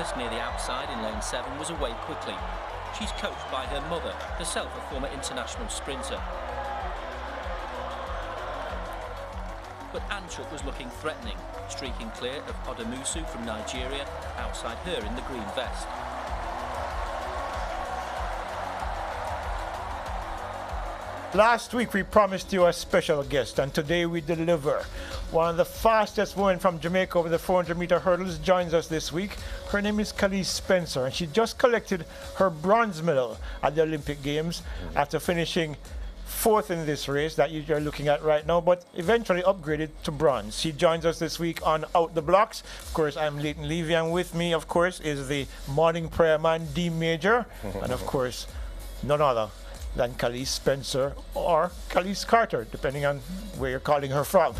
specialist near the outside in lane 7 was away quickly. She's coached by her mother, herself a former international sprinter. But Anchuk was looking threatening, streaking clear of Odamusu from Nigeria, outside her in the green vest. Last week we promised you a special guest, and today we deliver. One of the fastest women from Jamaica over the 400-meter hurdles joins us this week. Her name is Kaliese Spencer, and she just collected her bronze medal at the Olympic Games after finishing 4th in this race that you're looking at right now, but eventually upgraded to bronze. She joins us this week on Out the Blocks. Of course, I'm Leighton Levy, and with me, of course, is the morning prayer man, D Major, and of course, none other than Kaliese Spencer or Kaliese Carter, depending on where you're calling her from.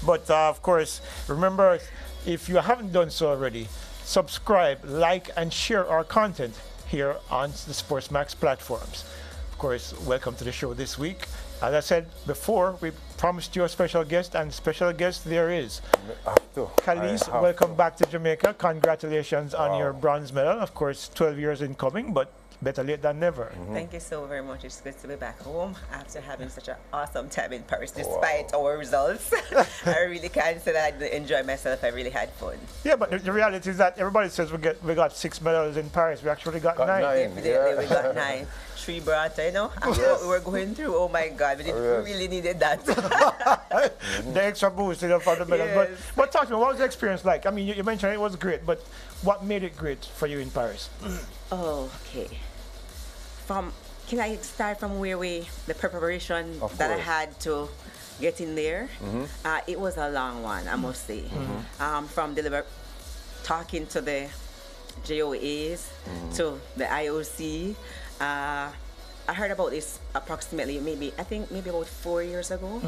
But of course, remember, if you haven't done so already, subscribe, like, and share our content here on the SportsMax platforms. Of course, welcome to the show this week. As I said before, we promised you a special guest, and special guest there is. Kaliese, welcome back to Jamaica. Congratulations on your bronze medal. Of course, 12 years in coming, but better late than never. Thank you so very much. It's good to be back home after having such an awesome time in Paris, despite our results. I really can't say that I didn't enjoy myself. I really had fun. Yeah, but the reality is that everybody says we got 6 medals in Paris. We actually got 9. Definitely, we got 9. 3 brought, you know, after what we were going through, oh my God, we really needed that. The extra boost, you know, for the medals. But talk to me, what was the experience like? I mean, you mentioned it was great, but what made it great for you in Paris? Okay. Can I start from where the preparation that I had to get in there? It was a long one, I must say. From talking to the JOAs to the IOC. I heard about this approximately maybe about 4 years ago.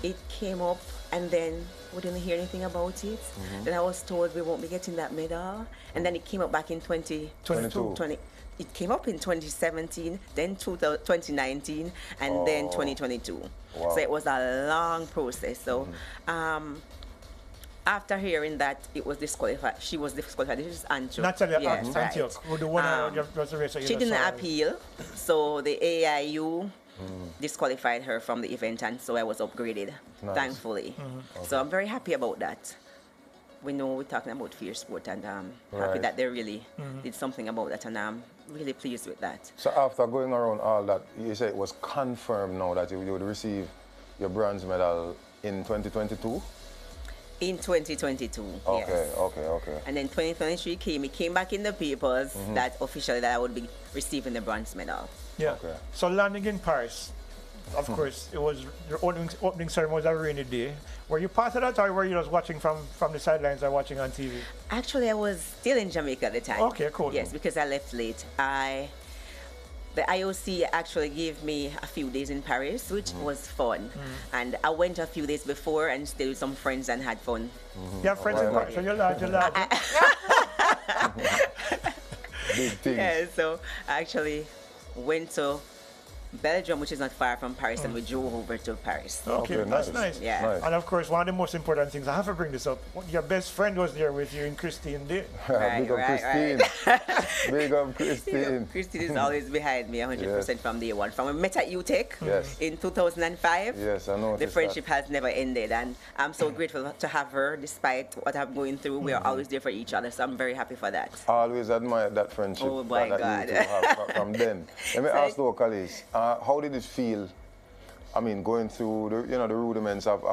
It came up, and then we didn't hear anything about it. Then I was told we won't be getting that medal, and then it came up back in 2022. It came up in 2017, then 2019, and then 2022. Wow. So it was a long process. So after hearing that it was disqualified, she was disqualified. This is Anchuk. Natalie Anchuk, who the one she didn't appeal, so the AIU disqualified her from the event, and so I was upgraded, thankfully. So I'm very happy about that. We know we're talking about fair sport, and happy that they really did something about that, and I'm really pleased with that. So after going around all that, you say it was confirmed now that you would receive your bronze medal in 2022? In 2022, okay, yes. Okay. And then 2023 it came back in the papers that officially that I would be receiving the bronze medal. Yeah. Okay. So landing in Paris, of course, it was the opening ceremony was a rainy day. Were you part of that, or were you just watching from the sidelines or watching on TV? Actually, I was still in Jamaica at the time. Okay, cool. Yes, because I left late. The IOC actually gave me a few days in Paris, which was fun. And I went a few days before and stayed with some friends and had fun. You have friends in Paris, so you're large. Big things. Yeah, so I actually went to Belgium, which is not far from Paris, and we drove over to Paris. Okay, that's nice. Yeah. Nice. And of course, one of the most important things, I have to bring this up, your best friend was there with you in Christine Day. Big up Christine. Big up Christine. Christine is always behind me 100% from day one. From when we met at UTech in 2005, yes, I know the friendship has never ended, and I'm so grateful to have her despite what I'm going through. We are always there for each other, so I'm very happy for that. I always admired that friendship my that God. you two have from them. Let me ask you, Kaliese, how did it feel? I mean, going through the rudiments of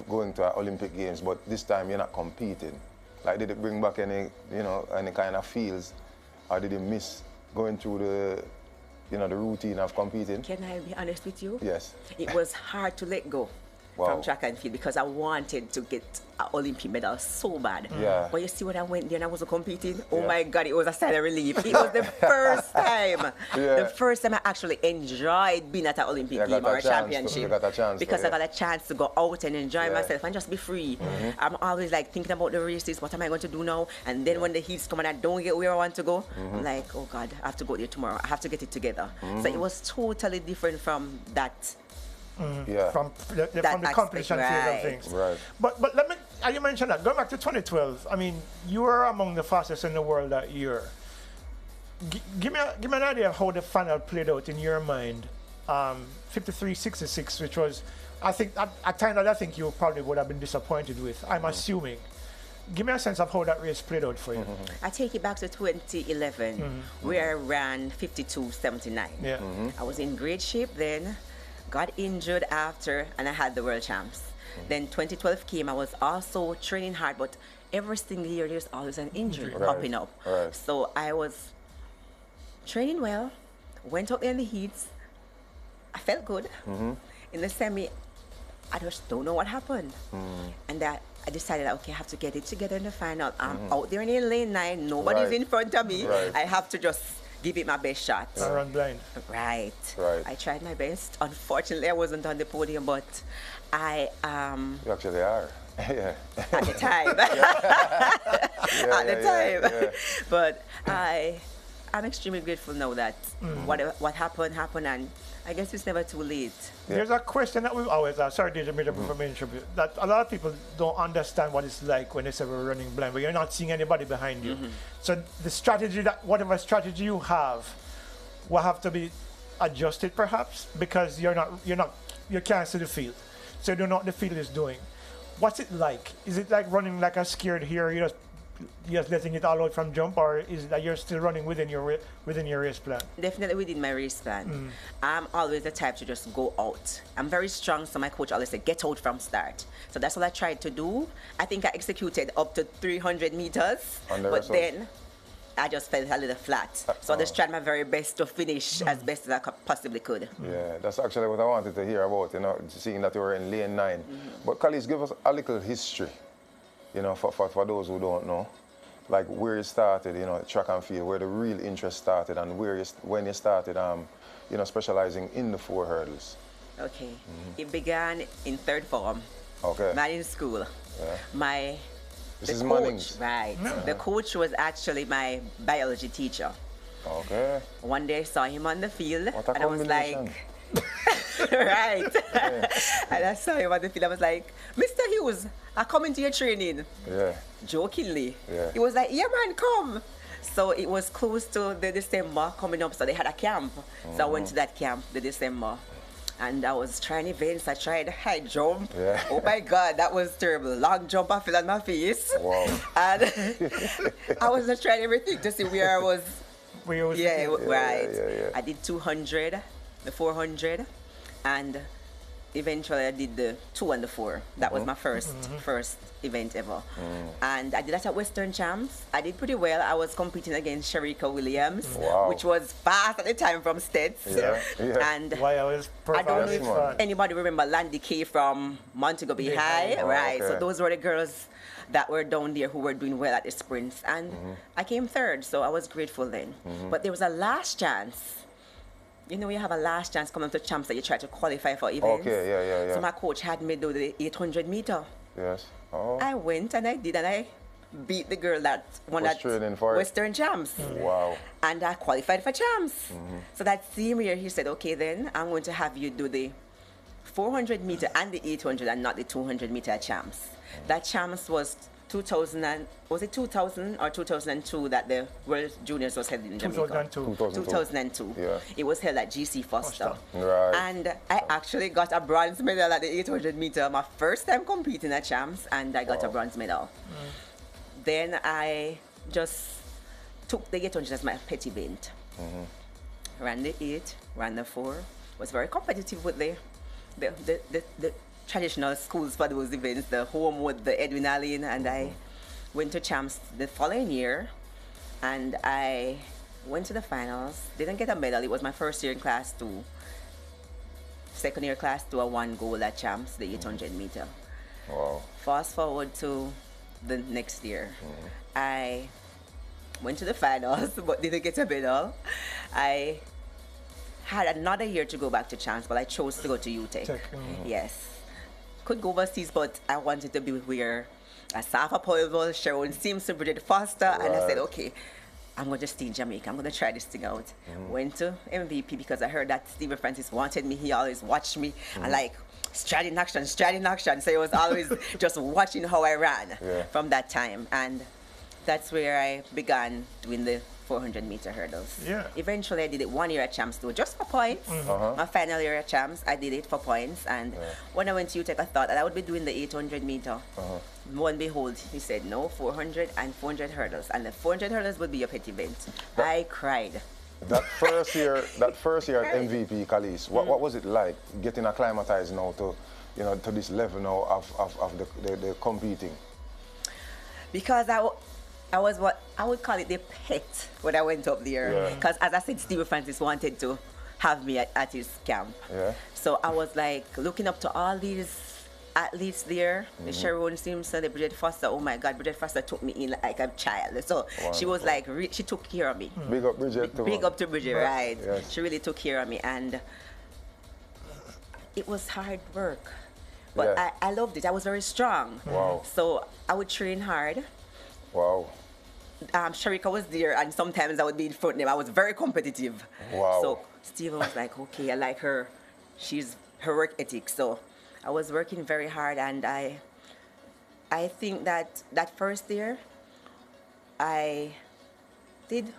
going to Olympic Games, but this time you're not competing. Like, did it bring back any kind of feels, or did you miss going through the routine of competing? Can I be honest with you? Yes. It was hard to let go from track and field because I wanted to get an Olympic medal so bad. Yeah. But you see when I went there and I wasn't competing, oh my God, it was a sigh of relief. It was the first time. The first time I actually enjoyed being at an Olympic game or a championship. You got a chance because I got a chance to go out and enjoy myself and just be free. I'm always like thinking about the races, what am I going to do now? And then when the heats come and I don't get where I want to go, I'm like, oh God, I have to go there tomorrow. I have to get it together. So it was totally different from that. From the competition field of things. Right. But let me you mentioned that. Going back to 2012, I mean, you were among the fastest in the world that year. Give me an idea of how the final played out in your mind. 53.66, which was, I think, a time that I think you probably would have been disappointed with, I'm assuming. Give me a sense of how that race played out for you. I take it back to 2011, where I ran 52.79. Yeah. I was in great shape then, got injured after, and I had the world champs. Then 2012 came, I was also training hard, but every single year there's always an injury popping up. Right. So I was training well, went out there in the heats, I felt good. In the semi, I just don't know what happened. And that I decided, okay, I have to get it together in the final. I'm out there in lane 9, nobody's in front of me. Right. I have to just give it my best shot. I run blind. Right. Right. I tried my best. Unfortunately, I wasn't on the podium, but I You actually are. Yeah. at the time. Yeah. But I'm extremely grateful now that what happened, and I guess it's never too late. There's a question that we've always asked. Sorry, DJ, for mention that a lot of people don't understand what it's like when they say we're running blind, but you're not seeing anybody behind you. So the strategy, whatever strategy you have, will have to be adjusted perhaps because you can't see the field, so you don't know what the field is doing. What's it like? Is it like running like a scared hare? You're just letting it all out from jump, or is it that you're still running within your race plan? Definitely within my race plan. I'm always the type to just go out. I'm very strong, so my coach always said, get out from start. So that's what I tried to do. I think I executed up to 300 meters, but then I just felt a little flat. So I just tried my very best to finish as best as I possibly could. Yeah, that's actually what I wanted to hear about, seeing that you were in lane 9. But Kaliese, give us a little history, for those who don't know, like where you started, track and field, where the real interest started, and when you started, specializing in the 4 hurdles. Okay, it began in 3rd form. Okay. Not in school. Yeah. This is coach, Manning's. right? The coach was actually my biology teacher. Okay. One day I saw him on the field, What a and I was like, right. And I saw him on the field. I was like, Mr. Hughes, I come into your training. Yeah. Jokingly. Yeah. He was like, yeah, man, come. So it was close to the December coming up, so they had a camp. So I went to that camp, the December. And I was trying events. I tried high jump. Yeah. Oh my God, that was terrible. Long jump, I fell on my face. Wow. And I was just trying everything to see where I was. Right. Yeah. I did 200, the 400, and eventually I did the 2 and the 4. That was my first event ever. And I did that at Western Champs. I did pretty well. I was competing against Sharika Williams, which was fast at the time from Stets. Yeah. And Why I was perfect. I don't know if anybody remember Landy K from Montego Bay High. Right. Okay. So those were the girls that were down there who were doing well at the sprints. And I came 3rd, so I was grateful then. But there was a last chance. You have a last chance coming to champs that you try to qualify for events. Okay, yeah. So my coach had me do the 800 meter. Yes. Oh. I went and I did, and I beat the girl that won at training for it. Western Champs. Wow. And I qualified for champs. So that same year he said, okay, then I'm going to have you do the 400 meter and the 800 and not the 200 meter at champs. That champs was 2000 or 2002 that the World Juniors was held in Jamaica? 2002. Yeah. It was held at GC Foster. Right. And I actually got a bronze medal at the 800 meter, my first time competing at champs, and I got a bronze medal. Then I just took the 800 as my pet event. Ran the 8, ran the 4, was very competitive with the traditional schools for those events, the home with the Edwin Allen, and I went to champs the following year, and I went to the finals. Didn't get a medal. It was my first year in class 2. Second year class 2, I won gold at champs, the 800 meter. Wow. Fast forward to the next year. I went to the finals, but didn't get a medal. I had another year to go back to champs, but I chose to go to UTech. Yes. Could go overseas, but I wanted to be where Asafa Powell, Sharon Simpson, Bridget Foster, and I said, okay, I'm going to stay in Jamaica. I'm going to try this thing out. Went to MVP because I heard that Stephen Francis wanted me. He always watched me and like, stride in action. So he was always just watching how I ran from that time. And that's where I began doing the 400-meter hurdles. Yeah. Eventually, I did it 1 year at Champs too, just for points. My final year at Champs, I did it for points. And when I went to UTEC, I thought that I would be doing the 800-meter. Lo and behold, he said, no, 400 and 400 hurdles. And the 400 hurdles would be your pet event. I cried. That first year at MVP, Kaliese, what was it like getting acclimatized now to, to this level now of the competing? Because I was what I would call it the pet when I went up there. Because as I said, Stephen Francis wanted to have me at his camp. So I was like looking up to all these athletes there, the Sharon Simpson, the Bridget Foster. Oh my God, Bridget Foster took me in like a child. So she was like, she took care of me. Big up Bridget. Big up to Bridget, right? Yes. She really took care of me, and it was hard work. But I loved it. I was very strong. Wow. So I would train hard. Wow. Sharika was there, and sometimes I would be in front of him. I was very competitive. Wow. So Steven was like, okay, I like her. She's her work ethic. So I was working very hard, and I think that first year I did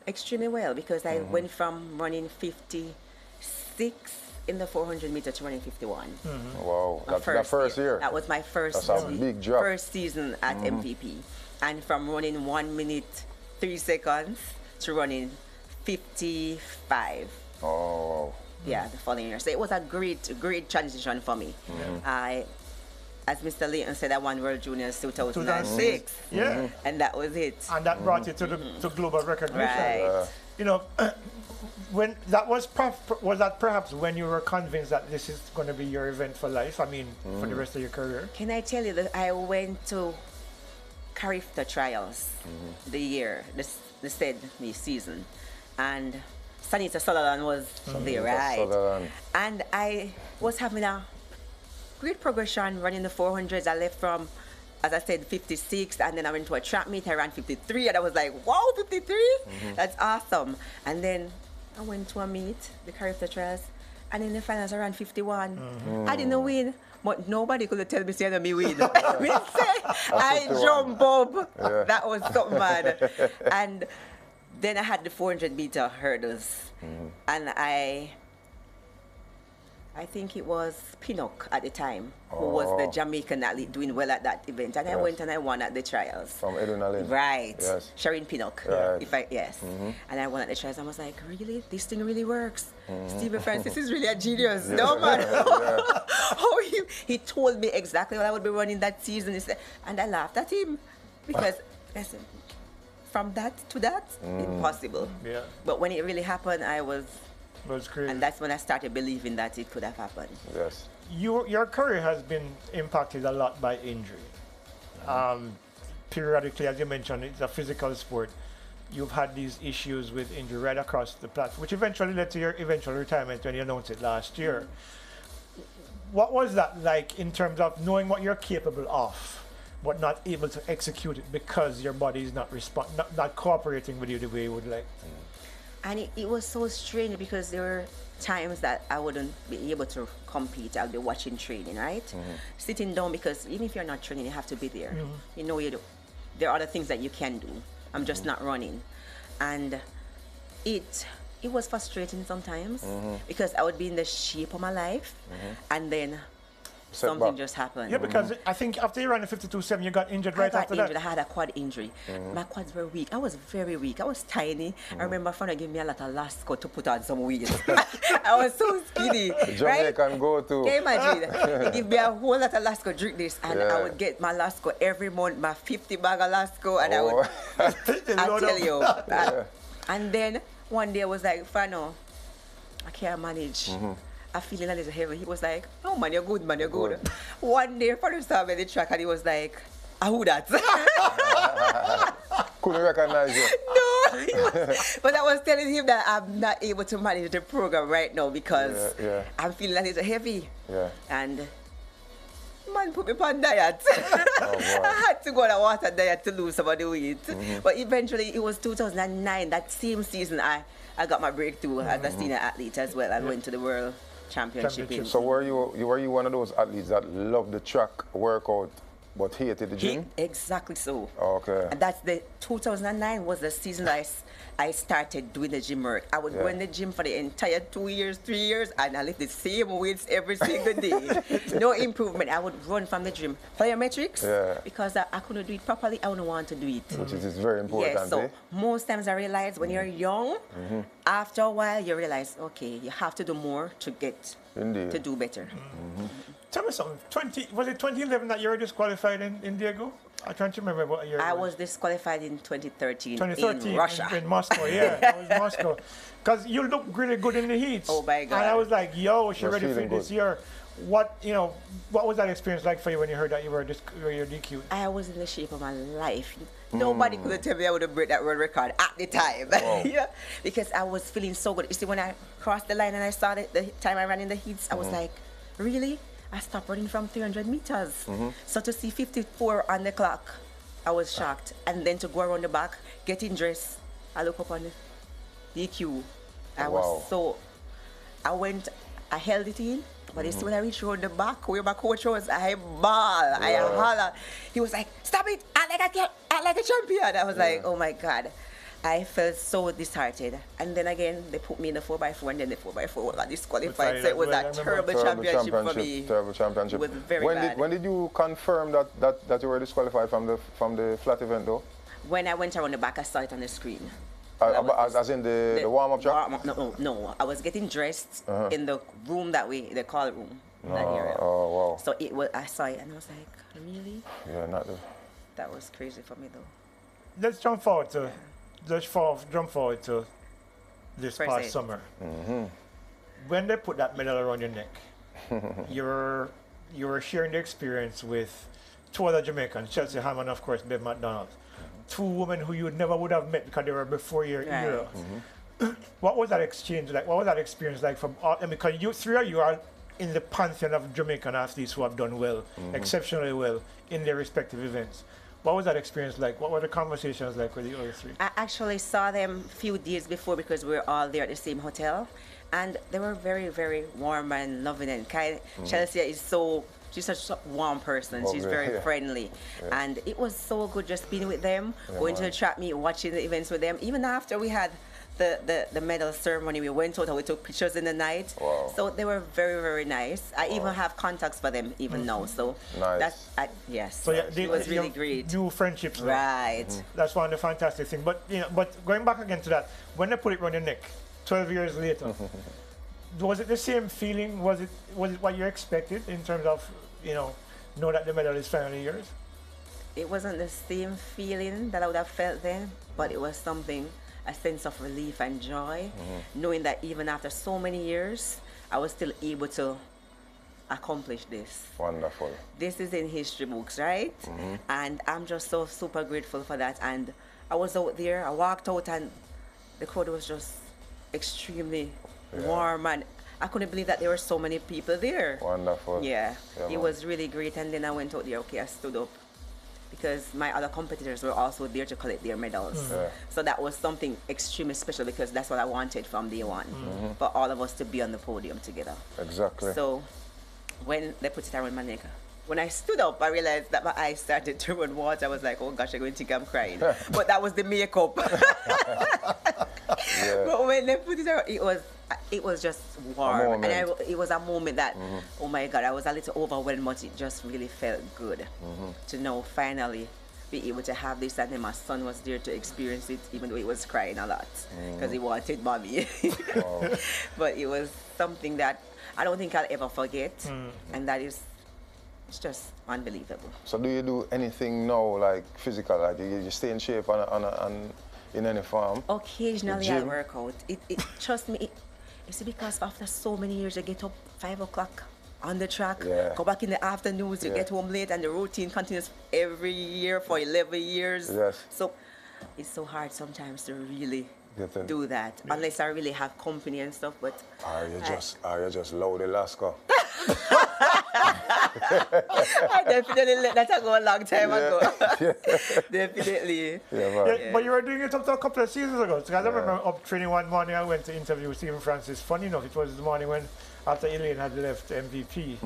extremely well because I went from running 56 in the 400 meter to running 51. Wow, that first year. That was my first. That's a big drop. First season at MVP, and from running 1 minute 3 seconds to running 55. Oh. Yeah, the following year. So it was a great transition for me. As Mr. Layton said, I won World Juniors 2006. Yeah. And that was it. And that brought you to global recognition. Right. When that was that perhaps when you were convinced that this is going to be your event for life? I mean, for the rest of your career? Can I tell you that I went to Carifta trials the said season, and Sanita Sutherland was there, right? And I was having a great progression running the 400s. I left from, as I said, 56, and then I went to a track meet. I ran 53, and I was like, wow, 53? That's awesome. And then I went to a meet, the Carifta trials, and in the finals I ran 51. I didn't win, but nobody could tell me say me win. I jump up. That was something mad. And then I had the 400 meter hurdles, and I think it was Pinnock at the time, who was the Jamaican athlete doing well at that event. And I went and I won at the trials. From Edwina Lynn. Right. Yes. Shareen Pinnock. Right. And I won at the trials. I was like, really? This thing really works. Stephen Francis is really a genius. No matter how he told me exactly what I would be running that season. And I laughed at him because I said, from that to that, impossible. Yeah. But when it really happened, I was crazy. And that's when I started believing that it could have happened. Yes. Your career has been impacted a lot by injury. Periodically, as you mentioned, it's a physical sport. You've had these issues with injury right across the platform, which eventually led to your eventual retirement when you announced it last year. What was that like in terms of knowing what you're capable of, but not able to execute it because your body is not cooperating with you the way you would like? And it was so strange because there were times that I wouldn't be able to compete. I'll be watching training, right? Sitting down, because even if you're not training, you have to be there. You know, there are other things that you can do. I'm just not running. And it was frustrating sometimes because I would be in the shape of my life and then something just happened. Yeah, because I think after you ran the 52.7, you got injured right after that. I had a quad injury. My quads were weak. I was very weak. I was tiny. I remember Fana gave me a lot of Lasco to put on some weight. I was so skinny. Jamaican go to. Can you imagine? They give me a whole lot of Lasco, drink this, and I would get my Lasco every month, my 50 bag of Lasco, and I would, I tell you. And then one day I was like, Fano, I can't manage. I feeling a little heavy. He was like, oh man, you're good, man, you're good. One day, Fano saw me at the track and he was like, who that? Couldn't recognize you. No, but I was telling him that I'm not able to manage the program right now because I'm feeling a little heavy. And man put me on diet. I had to go on a water diet to lose some of the weight. But eventually, it was 2009, that same season, I got my breakthrough as a senior athlete as well. I went to the World Championship. So were you one of those athletes that loved the track workout but hated the gym? Exactly so. Okay. And that's the 2009 was the season I started doing the gym work. I would go in the gym for the entire 2 years, 3 years, and I lift the same weights every single day. No improvement. I would run from the gym. Plyometrics, because I couldn't do it properly, I wouldn't want to do it. Which is very important. Yeah, so most times I realize when you're young, after a while you realize, okay, you have to do more to get to do better. Tell me something. Was it 2011 that you were disqualified in Diego? I can't remember what year. I was disqualified in 2013. 2013 in Russia. In Moscow, yeah, that was Moscow. Because you look really good in the heats. Oh my God! And I was like, yo, she ready for this year. What was that experience like for you when you heard that you were DQ'd? I was in the shape of my life. Nobody could tell me I would have break that world record at the time. Yeah, because I was feeling so good. You see, when I crossed the line and I saw the time I ran in the heats, I was like, really? I stopped running from 300 meters. So to see 54 on the clock, I was shocked. And then to go around the back, getting dressed, I look up on the DQ. I held it in, but as soon as I reached around the back, where my coach was, I bawl, I holler. He was like, stop it, act like a champion. I was like, oh my God. I felt so disheartened. And then again, they put me in the 4x4, and then the 4x4 got disqualified. So it was a terrible championship for me. Terrible championship. It was very bad. When did you confirm that you were disqualified from the flat event, though? When I went around the back, I saw it on the screen. As in the warm-up track? No. I was getting dressed in the room they call it room. In that area. Oh, wow. So I saw it, and I was like, really? Yeah, That was crazy for me, though. Let's jump forward to this past summer. When they put that medal around your neck, you were sharing the experience with two other Jamaicans, Chelsea Hammond, of course, Bev McDonald. Two women who you never would have met because they were before your era. What was that exchange like? What was that experience like from all? Because you are in the pantheon of Jamaican athletes who have done well, exceptionally well in their respective events. What was that experience like? What were the conversations like with the other three? I actually saw them a few days before because we were all there at the same hotel. And they were very, very warm and loving and kind. Chelsea she's such a warm person. She's very friendly. And it was so good just being with them, going to the track meet, watching the events with them. Even after we had the medal ceremony, we went out and we took pictures in the night. So they were very, very nice. I even have contacts for them even now. So nice. So it was really great. New friendships. Right. That's one of the fantastic things. But going back again to that, when they put it around your neck, 12 years later, was it the same feeling? Was it what you expected in terms of know that the medal is finally yours? It wasn't the same feeling that I would have felt then, but it was something. A sense of relief and joy, knowing that even after so many years, I was still able to accomplish this. Wonderful. This is in history books, right? And I'm just so super grateful for that. And I was out there, I walked out, and the crowd was just extremely warm, and I couldn't believe that there were so many people there. Wonderful. Yeah, it was really great. And then I went out there, I stood up, because my other competitors were also there to collect their medals. So that was something extremely special, because that's what I wanted from day one, for all of us to be on the podium together. Exactly. So when they put it around my neck, when I stood up, I realized that my eyes started to run water. I was like, oh gosh, I'm going to think I'm crying. But that was the makeup. But when they put it around, it was just warm. And it was a moment that, oh my God, I was a little overwhelmed, but it just really felt good to know finally be able to have this. And then my son was there to experience it, even though he was crying a lot because he wanted mommy. But it was something that I don't think I'll ever forget. And that is, it's just unbelievable. So do you do anything now, like physical, like you stay in shape in any form? Occasionally I work out. Trust me, it's because after so many years, I get up 5 o'clock on the track, go back in the afternoons, you get home late, and the routine continues every year for 11 years. So it's so hard sometimes to really do that, unless I really have company and stuff. But are you just loud Alaska? I definitely let that go a long time ago. Definitely. But you were doing it up to a couple of seasons ago. Because I remember up training one morning, I went to interview Stephen Francis. Funny enough, it was the morning when after Elaine had left MVP,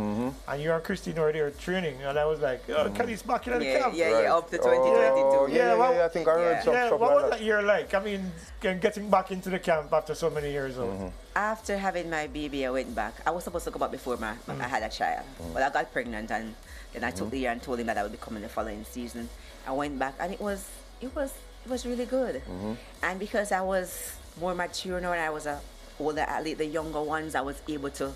and you and Christine were there training, and I was like, Kaliese back in the camp. Yeah, up to 2022. I think I heard some stuff what like was that. that year like? I mean, getting back into the camp after so many years old. After having my baby, I went back. I was supposed to go back before I had a child, but I got pregnant, and then I took the year and told him that I would be coming the following season. I went back, and it was really good. And because I was more mature now, and I was a older athlete, the younger ones, I was able to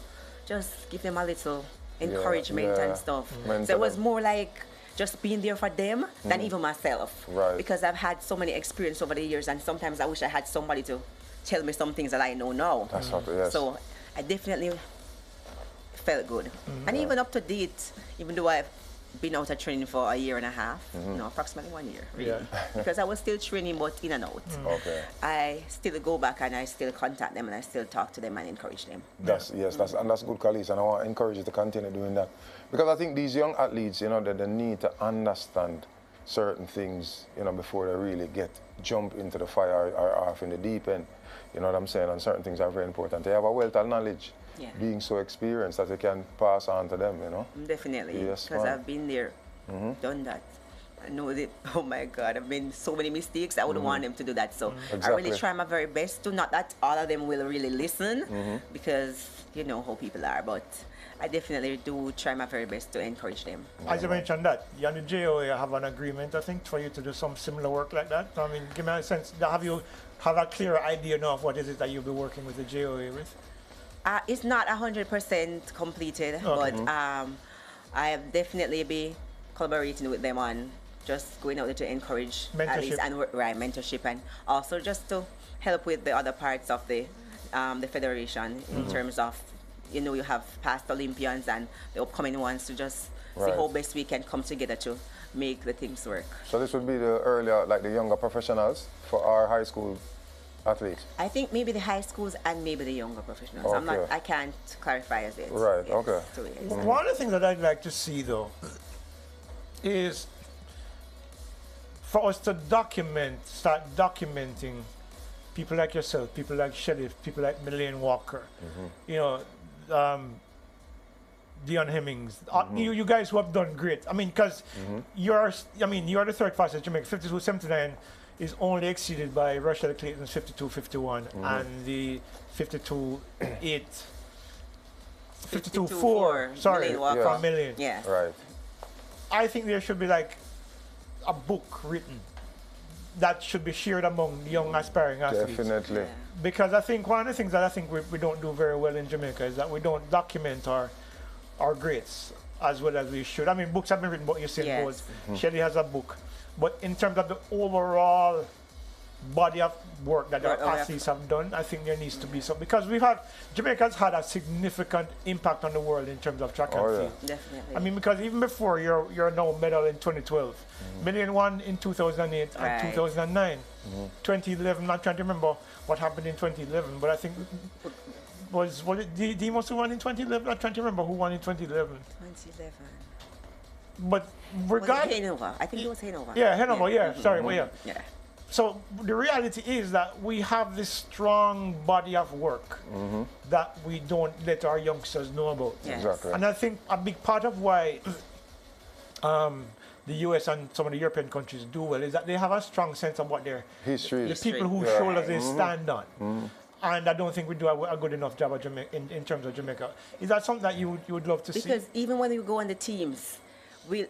just give them a little encouragement and stuff. So it was more like just being there for them than even myself. Right. Because I've had so many experience over the years, and sometimes I wish I had somebody to tell me some things that I know now. That's what, yes. So I definitely felt good. And even up to date, even though I've been out of training for a year and a half, no, approximately 1 year, really. Because I was still training, but in and out. Okay. I still go back and I still contact them and I still talk to them and encourage them. That's good, Kaliese, and I want to encourage you to continue doing that. Because I think these young athletes, that they need to understand certain things, before they really jump into the fire or off in the deep end. You know what I'm saying? And certain things are very important. They have a wealth of knowledge, being so experienced that they can pass on to them, Definitely, Yes, because I've been there, done that. I know that, oh my God, I've made so many mistakes. I wouldn't want them to do that. So I really try my very best to, not that all of them will really listen, because you know how people are, but I definitely do try my very best to encourage them. As you mentioned that, you and the JOA have an agreement, I think, for you to do some similar work like that. I mean, give me a sense, have you have a clear idea now of what is it that you'll be working with the JOA with? It's not 100% completed, but I definitely be collaborating with them on just going out there to encourage mentorship. Mentorship, and also just to help with the other parts of the federation in terms of, you have past Olympians and the upcoming ones, to just see how best we can come together to make the things work. So this would be the earlier, like the younger professionals for our high school athletes? I think maybe the high schools and maybe the younger professionals. Okay. I can't clarify as it. Right, yes, okay. So yes. One of the things that I'd like to see, though, is for us to start documenting people like yourself, people like Shelley, people like Madeleine Walker, Dion Hemmings, you guys who have done great. I mean, because you're the third fastest Jamaican. 52.79 is only exceeded by Rochelle Clayton's 52.51 and the 52.8. 52.4, sorry, from Madeleine. Yeah. Right. I think there should be like a book written that should be shared among young aspiring athletes. Definitely. Yeah. Because I think one of the things that I think we don't do very well in Jamaica is that we don't document our greats as well as we should. I mean, books have been written about Usain Bolt. Shelley has a book. But in terms of the overall body of work that our athletes have done, I think there needs to be some. Because Jamaica's had a significant impact on the world in terms of track and field. Definitely. I mean, because even before you're now medal in 2012, Madeleine won in 2008 and 2009. 2011, I'm trying to remember what happened in 2011, but I think was it Demos who won in 2011? I'm trying to remember who won in 2011. 2011. But regardless, I think it was Hanover. Yeah, Hanover. Sorry, well, yeah. So the reality is that we have this strong body of work that we don't let our youngsters know about. Yes. Exactly. And I think a big part of why the US and some of the European countries do well is that they have a strong sense of what their History. the people whose shoulders they stand on. And I don't think we do a good enough job of in terms of Jamaica. Is that something that you would love to see? Because even when you go on the teams, Say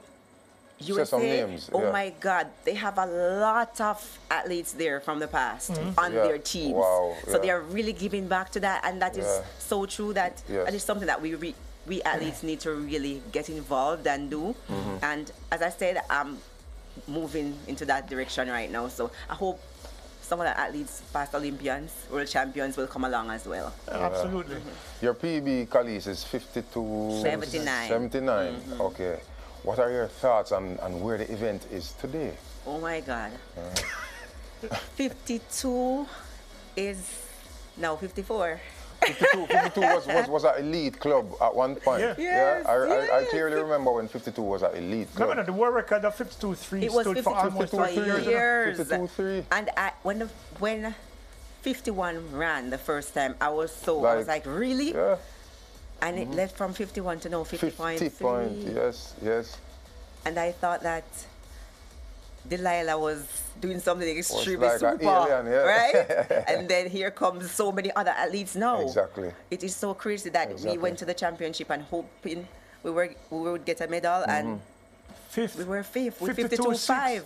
some names, oh my God, they have a lot of athletes there from the past on their teams. Wow, so they are really giving back to that, and that is so true that that is something that we athletes need to really get involved and do. And as I said, I'm moving into that direction right now. So I hope some of the athletes, past Olympians, world champions, will come along as well. Absolutely. Your PB, Kaliese, is 52.79. 79. Okay. What are your thoughts on where the event is today? Oh my God. 52 is now 54. 52 was an elite club at one point. Yeah. Yes, I clearly remember when 52 was an elite club. Remember, the world record of 52-3 It was stood for almost 52 3 years. 52-3. And when 51 ran the first time, I was like, really? Yeah. And it led from 51 to now 50.3. 50 point, yes. And I thought that Delilah was doing something extremely like an super, alien, yeah. right? And then here comes so many other athletes now. Exactly. It is so crazy that we went to the championship and hoping we would get a medal, and Fifth. we were fifth with 52-6.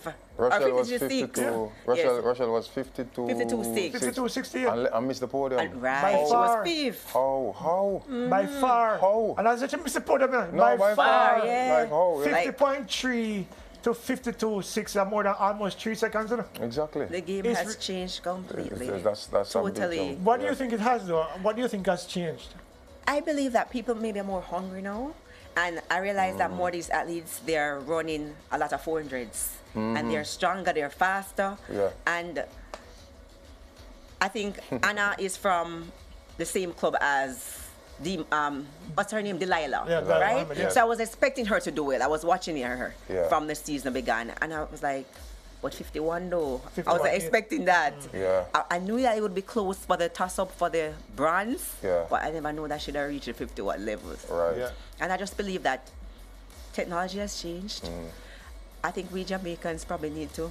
52.5. Russell was 52. 52. Yes. Russell was 52. 52-6. 52-68. And missed the podium. And right, By she far. was fifth. How? By far. How? And as I said, Mr. Podium, No, by far. yeah. Like how? Yeah. Like- 50.3 to 52.6 are more than almost 3 seconds. Exactly. The game It's has changed completely. That's a big Totally. jump. What do you think it has, though? What do you think has changed? I believe that people maybe are more hungry now. And I realize that more of these athletes, they're running a lot of 400s. And they're stronger, they're faster. Yeah. And I think Anna is from the same club as what's her name? Delilah, Yeah, Delilah right? Muhammad, yeah. So I was expecting her to do well. I was watching her Yeah. from the season began. And I was like, but 51 though. I 51, was yeah. expecting that. Yeah. I knew that it would be close for the toss-up for the bronze. Yeah. But I never knew that she'd have reached the 51 levels. Right. Yeah. And I just believe that technology has changed. I think we Jamaicans probably need to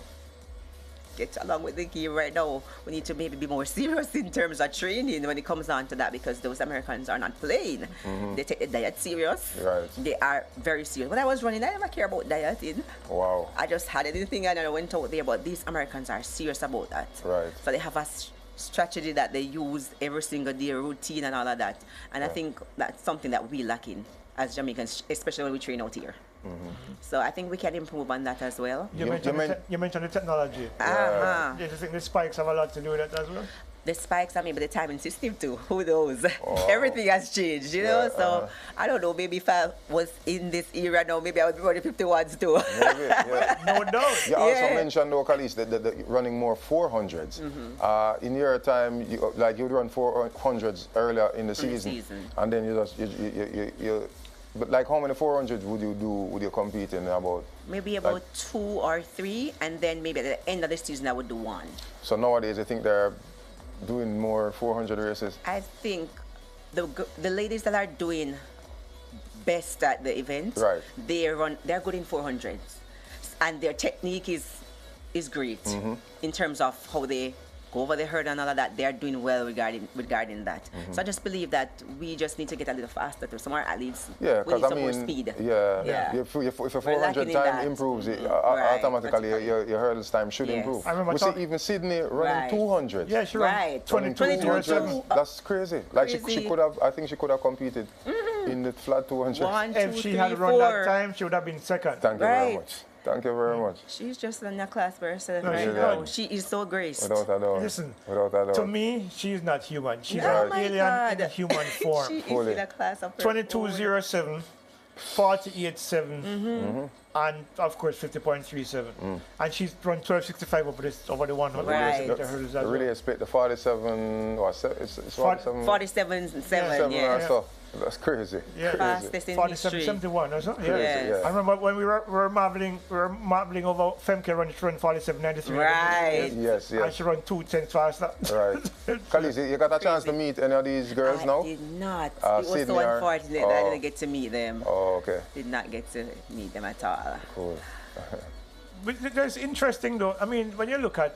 get along with the game right now. We need to maybe be more serious in terms of training when it comes down to that, because those Americans are not playing. They take the diet serious. Right. They are very serious. When I was running, I never cared about dieting. Wow. I just had anything and I went out there, but these Americans are serious about that. Right. So they have a strategy that they use every single day, routine and all of that. And I think that's something that we lack in as Jamaicans, especially when we train out here. So I think we can improve on that as well. You mentioned the technology. Uh-huh. Do you think the spikes have a lot to do with that as well? The spikes and maybe the timing system too. Who knows? Everything has changed, you know? So I don't know, maybe if I was in this era now, maybe I would be running 51s too. Maybe, yeah. No doubt. You also mentioned, though, Kaliese, that running more 400s. In your time, you would run 400s earlier in the season. And then you but like how many 400s would you do, would you compete in about? Maybe about 2 or 3, and then maybe at the end of the season I would do 1. So nowadays, I think they're doing more 400 races. I think the ladies that are doing best at the event, Right. they're good in 400s, and their technique is great in terms of how they go over the hurdle and all of that. They're doing well regarding that. So I just believe that we just need to get a little faster to some more athletes. Yeah, we need because some more speed. Yeah. If your 400 lacking in time that. improves, it Right. automatically your hurdles time should Yes. improve. I remember We see even Sydney running Right. 200. Yeah, she Right. ran 22.07. That's crazy. Like she Crazy. could have, I think she could have competed in the flat 200. 1, 2, If she 3, had run that 4. time, she would have been second. Thank you very Right. much. Thank you very much. She's just in a class by herself No, right she's now. not. She is so graced. Without a doubt. Listen, Without a doubt. to me, she's not human. She's Oh an my alien God. in human form. She is Fully. in a class of her 22.07, 48.7, and of course 50.37. And she's run 12.65 over the 100 Right. meters hurdles as Really well. split the 47, it's 47. 47.7, Seven yeah. or so. That's crazy. Yeah. Crazy. Fastest in 47, history. 71 or so. Yeah. Yes. Yeah. I remember when we were marveling over Femke run 47.93. Right. Yes, And yes. she run 2:10 faster. Right. Kaliese, you got a chance to meet any of these girls I now? did not. It was Sydney so or- unfortunate that I Oh. didn't get to meet them. Oh, okay. Did not get to meet them at all. Cool. But that's interesting though. I mean, when you look at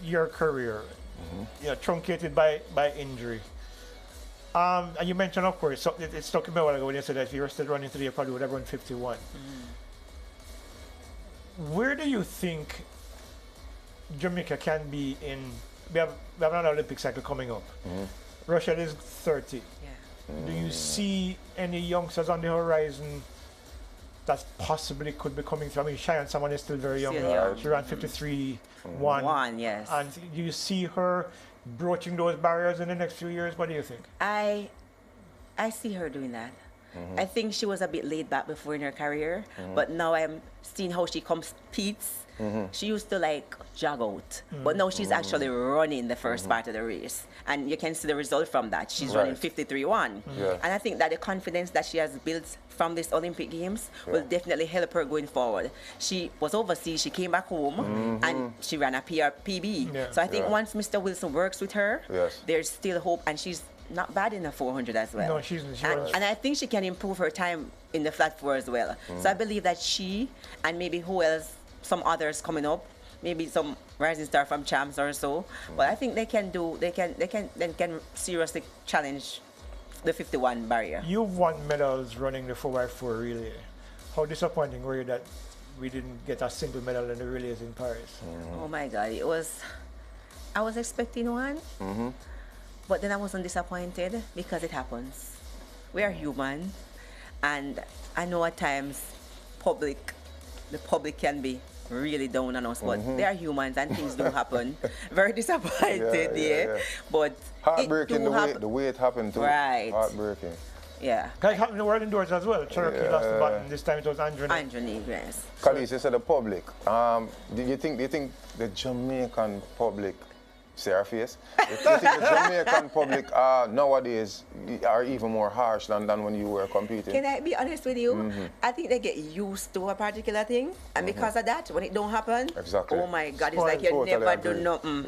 your career, you know, truncated by injury. And you mentioned, of course, so it struck me a while ago when you said that if you were still running today, you probably would have run 51. Where do you think Jamaica can be in? We have another Olympic cycle coming up. Russia is 30. Yeah. Do you see any youngsters on the horizon that possibly could be coming through? I mean, Cheyenne, someone is still very young. Still young. She ran 53.1. 1, yes. And do you see her broaching those barriers in the next few years? What do you think? I see her doing that. I think she was a bit laid back before in her career, but now I'm seeing how she competes. She used to like jog out, but now she's actually running the first part of the race, and you can see the result from that. She's running 53-1, and I think that the confidence that she has built from this Olympic Games will definitely help her going forward. She was overseas, she came back home, and she ran a PB. So I think once Mr. Wilson works with her, there's still hope, and she's not bad in the 400 as well. No, she's and I think she can improve her time in the flat 4 as well. So I believe that she and maybe who else, some others coming up, maybe some rising star from champs or so. But I think they can seriously challenge the 51 barrier. You've won medals running the 4x4 relay. How disappointing were you that we didn't get a single medal in the relays in Paris? Oh my God, I was expecting one, but then I wasn't disappointed because it happens. We are human, and I know at times the public can be really down on us, but they are humans and things do happen. Very disappointed, but heartbreaking the way it happened too. Right. Heartbreaking. Yeah. It happened in the World Indoors as well. Cherokee lost the button. This time it was Andrew. Yes. Kaliese, you said the public. Do you think the Jamaican public see our face? You think the Jamaican public nowadays are even more harsh than when you were competing? Can I be honest with you? I think they get used to a particular thing, and because of that, when it don't happen, oh my God, it's like you Totally never agree. do nothing.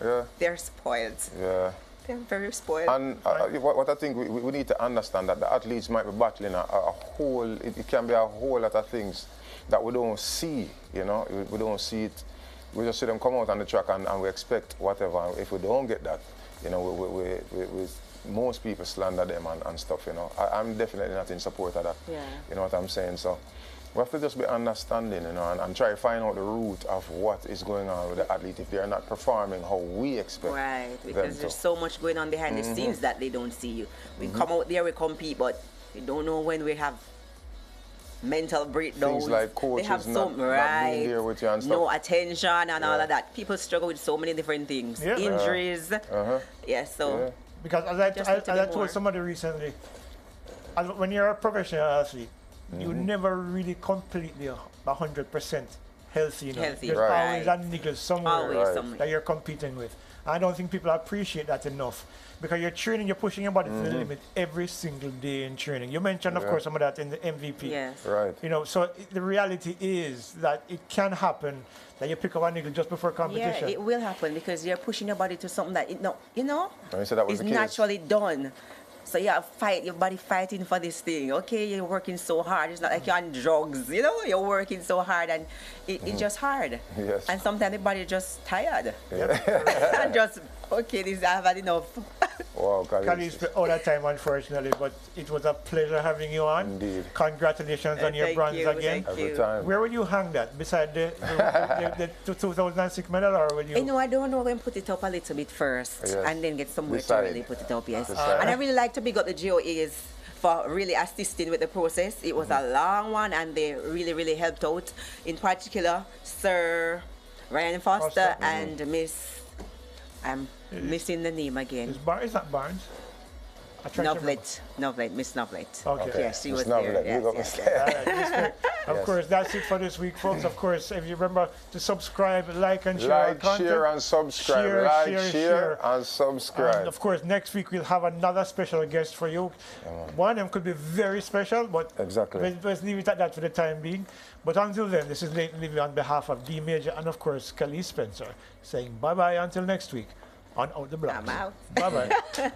Yeah. They're spoiled. Yeah. They're very spoiled. And what I think we need to understand that the athletes might be battling a whole, it can be a whole lot of things that we don't see, you know, we don't see it. We just see them come out on the track and we expect whatever. And if we don't get that, you know, most people slander them and stuff, you know. I'm definitely not in support of that. Yeah. You know what I'm saying? So we have to just be understanding, you know, and try to find out the root of what is going on with the athlete if they're not performing how we expect. Right, because there's so much going on behind the scenes that they don't see you. We come out there, we compete, but we don't know when we have mental breakdowns. Things like coaches they have not being there with you and stuff. No attention and all of that. People struggle with so many different things. Injuries. So. Because as I told somebody recently, when you're a professional athlete, you never really completely 100% healthy. You know? There's always a niggle somewhere that you're competing with. I don't think people appreciate that enough. Because you're training, you're pushing your body to the limit every single day in training. You mentioned, of course, some of that in the MVP. Yes. Right. You know, so the reality is that it can happen that you pick up a niggle just before competition. Yeah, it will happen because you're pushing your body to something that that is naturally done. So you fight your body fighting for this thing. Okay, you're working so hard. It's not like you're on drugs. You know, you're working so hard, and it's just hard. Yes. And sometimes the body is just tired. And just I've had enough. Wow, Kaliese, all that time, unfortunately, but it was a pleasure having you on. Indeed. Congratulations on your bronze again. Every time. Where will you hang that? Beside the 2006 medal, or will you? I don't know when put it up a little bit first, and then get somewhere to really put it up. Yes. Beside. And I really like to big up the GOAs for really assisting with the process. It was a long one, and they really, really helped out. In particular, Sir Ryan Foster and Miss. I'm missing the name again. Is that Barnes? Novlet, Miss Novlet. Okay. Yes, she was there. Yes. Of course, that's it for this week, folks. Of course, if you remember to subscribe, like, and share our content. Share, and subscribe. Share, and subscribe. And of course, next week we'll have another special guest for you. One of them could be very special, but let's leave it at that for the time being. But until then, this is Leighton Levy on behalf of D Major and, of course, Kaliese Spencer saying bye-bye until next week on Out the Blocks. I'm out. Bye-bye.